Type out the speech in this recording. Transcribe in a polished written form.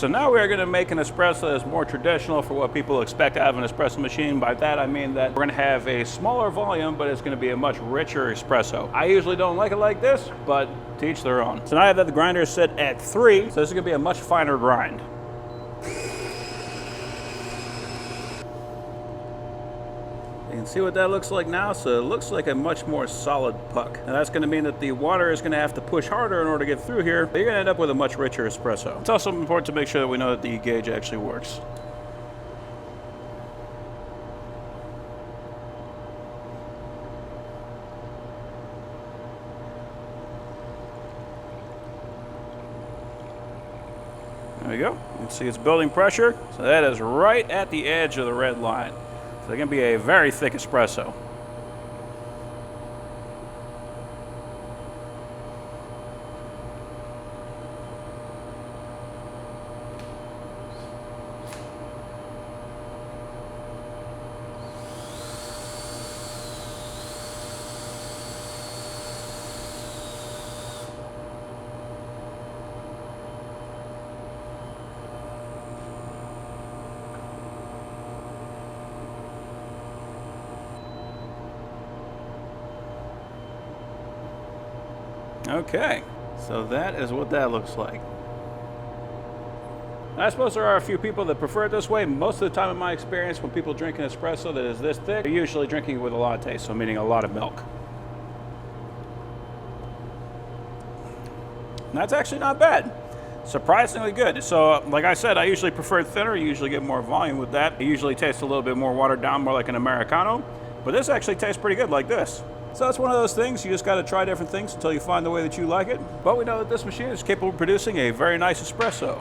so now we are going to make an espresso that's more traditional for what people expect out of an espresso machine. By that I mean that we're going to have a smaller volume, but it's going to be a much richer espresso. I usually don't like it like this, but to each their own. So now I have that the grinder is set at 3, so this is going to be a much finer grind. You can see what that looks like now, so it looks like a much more solid puck. And that's going to mean that the water is going to have to push harder in order to get through here, but you're going to end up with a much richer espresso. It's also important to make sure that we know that the gauge actually works. There we go. You can see it's building pressure, so that is right at the edge of the red line. So they're going to be a very thick espresso. Okay, so that is what that looks like. I suppose there are a few people that prefer it this way. Most of the time in my experience, when people drink an espresso that is this thick, they're usually drinking it with a latte, so meaning a lot of milk. And that's actually not bad. Surprisingly good. So like I said, I usually prefer thinner. You usually get more volume with that. It usually tastes a little bit more watered down, more like an Americano. But this actually tastes pretty good like this. So it's one of those things, you just got to try different things until you find the way that you like it. But we know that this machine is capable of producing a very nice espresso.